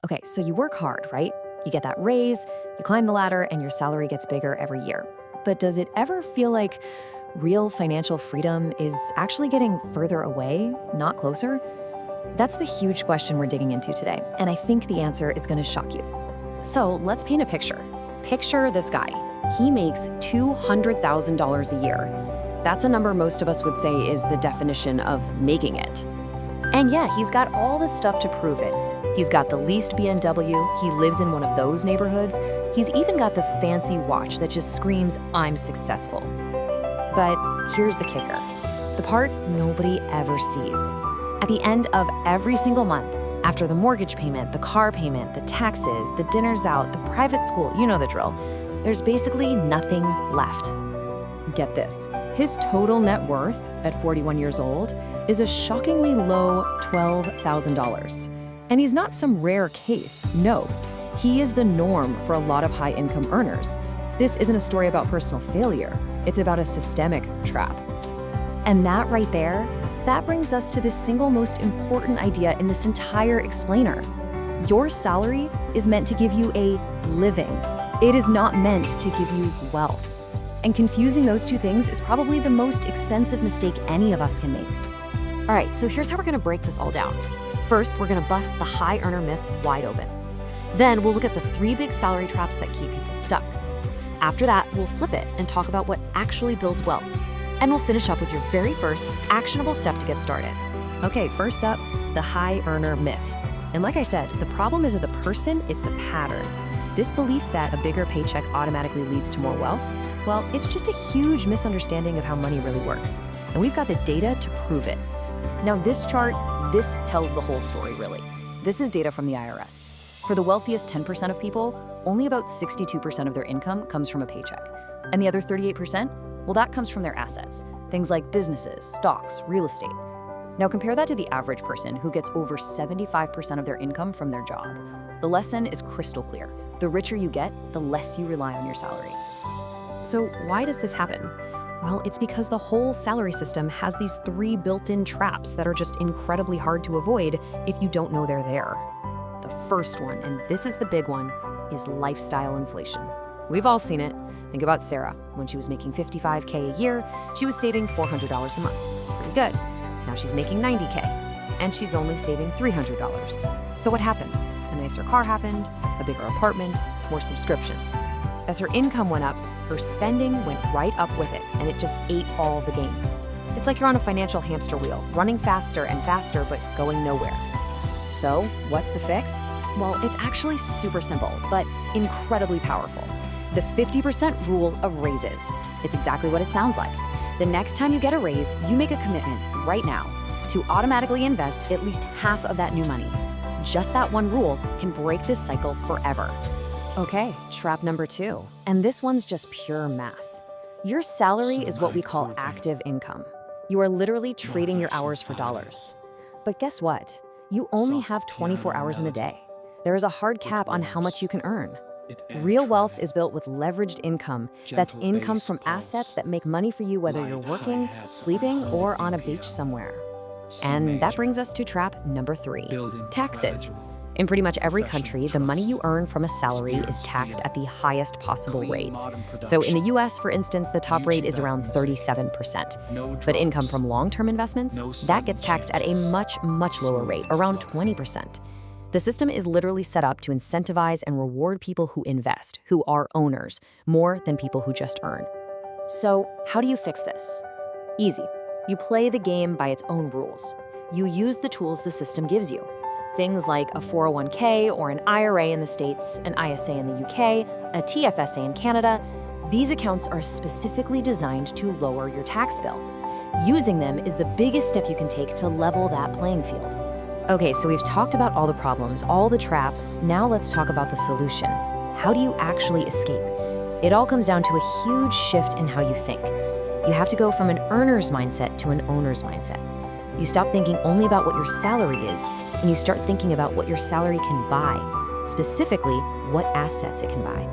Okay, so you work hard, right? You get that raise, you climb the ladder, and your salary gets bigger every year. But does it ever feel like real financial freedom is actually getting further away, not closer? That's the huge question we're digging into today, and I think the answer is going to shock you. So let's paint a picture. Picture this guy. He makes $200,000 a year. That's a number most of us would say is the definition of making it. And yeah, he's got all the stuff to prove it. He's got the leased BMW, he lives in one of those neighborhoods, he's even got the fancy watch that just screams, "I'm successful." But here's the kicker, the part nobody ever sees. At the end of every single month, after the mortgage payment, the car payment, the taxes, the dinners out, the private school, you know the drill, there's basically nothing left. Get this, his total net worth at 41 years old is a shockingly low $12,000. And he's not some rare case, no. He is the norm for a lot of high-income earners. This isn't a story about personal failure, it's about a systemic trap. And that right there, that brings us to the single most important idea in this entire explainer. Your salary is meant to give you a living. It is not meant to give you wealth. And confusing those two things is probably the most expensive mistake any of us can make. All right, so here's how we're gonna break this all down. First, we're gonna bust the high earner myth wide open. Then we'll look at the 3 big salary traps that keep people stuck. After that, we'll flip it and talk about what actually builds wealth. And we'll finish up with your very first actionable step to get started. Okay, first up, the high earner myth. And like I said, the problem isn't the person, it's the pattern. This belief that a bigger paycheck automatically leads to more wealth, well, it's just a huge misunderstanding of how money really works. And we've got the data to prove it. Now this chart, this tells the whole story, really. This is data from the IRS. For the wealthiest 10% of people, only about 62% of their income comes from a paycheck. And the other 38%, well, that comes from their assets, things like businesses, stocks, real estate. Now compare that to the average person who gets over 75% of their income from their job. The lesson is crystal clear. The richer you get, the less you rely on your salary. So why does this happen? Well, it's because the whole salary system has these 3 built-in traps that are just incredibly hard to avoid if you don't know they're there. The first one, and this is the big one, is lifestyle inflation. We've all seen it. Think about Sarah. When she was making $55K a year, she was saving $400 a month. Pretty good. Now she's making $90K, and she's only saving $300. So what happened? A nicer car happened, a bigger apartment, more subscriptions. As her income went up, her spending went right up with it, and it just ate all the gains. It's like you're on a financial hamster wheel, running faster and faster, but going nowhere. So, what's the fix? Well, it's actually super simple, but incredibly powerful. The 50% rule of raises. It's exactly what it sounds like. The next time you get a raise, you make a commitment right now to automatically invest at least half of that new money. Just that one rule can break this cycle forever. Okay, trap number 2. And this one's just pure math. Your salary is what we call active income. You are literally trading your hours for dollars. But guess what? You only have 24 hours in a day. There is a hard cap on how much you can earn. Real wealth is built with leveraged income. That's income from assets that make money for you whether you're working, sleeping, or on a beach somewhere. And that brings us to trap number 3, taxes. In pretty much every country, the money you earn from a salary is taxed at the highest possible rates. So in the US, for instance, the top rate is around 37%. But income from long-term investments, that gets taxed at a much, much lower rate, around 20%. The system is literally set up to incentivize and reward people who invest, who are owners, more than people who just earn. So how do you fix this? Easy. You play the game by its own rules. You use the tools the system gives you. Things like a 401k or an IRA in the States, an ISA in the UK, a TFSA in Canada. These accounts are specifically designed to lower your tax bill. Using them is the biggest step you can take to level that playing field. Okay, so we've talked about all the problems, all the traps. Now let's talk about the solution. How do you actually escape? It all comes down to a huge shift in how you think. You have to go from an earner's mindset to an owner's mindset. You stop thinking only about what your salary is, and you start thinking about what your salary can buy, specifically what assets it can buy.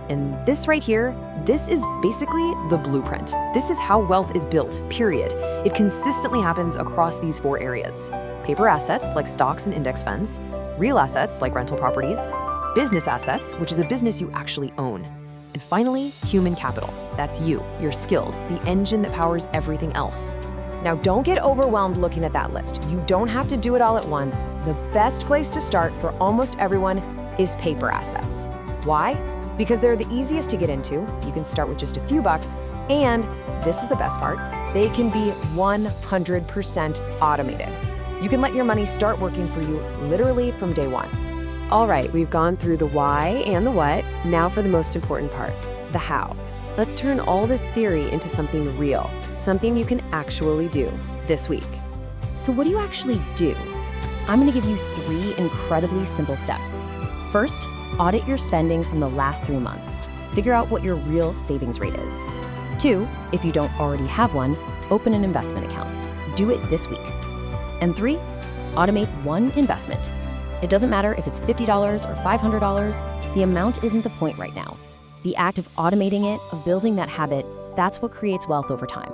And this right here, this is basically the blueprint. This is how wealth is built, period. It consistently happens across these 4 areas. Paper assets like stocks and index funds, real assets like rental properties, business assets, which is a business you actually own, and finally, human capital. That's you, your skills, the engine that powers everything else. Now, don't get overwhelmed looking at that list. You don't have to do it all at once. The best place to start for almost everyone is paper assets. Why? Because they're the easiest to get into. You can start with just a few bucks, and this is the best part, they can be 100% automated. You can let your money start working for you literally from day one. All right, we've gone through the why and the what. Now for the most important part, the how. Let's turn all this theory into something real, something you can actually do this week. So what do you actually do? I'm going to give you 3 incredibly simple steps. First, audit your spending from the last 3 months. Figure out what your real savings rate is. 2, if you don't already have one, open an investment account. Do it this week. And 3, automate one investment. It doesn't matter if it's $50 or $500, the amount isn't the point right now. The act of automating it, of building that habit, that's what creates wealth over time.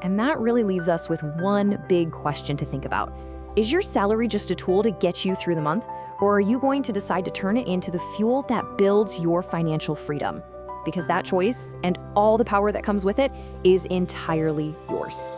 And that really leaves us with one big question to think about. Is your salary just a tool to get you through the month? Or are you going to decide to turn it into the fuel that builds your financial freedom? Because that choice and all the power that comes with it is entirely yours.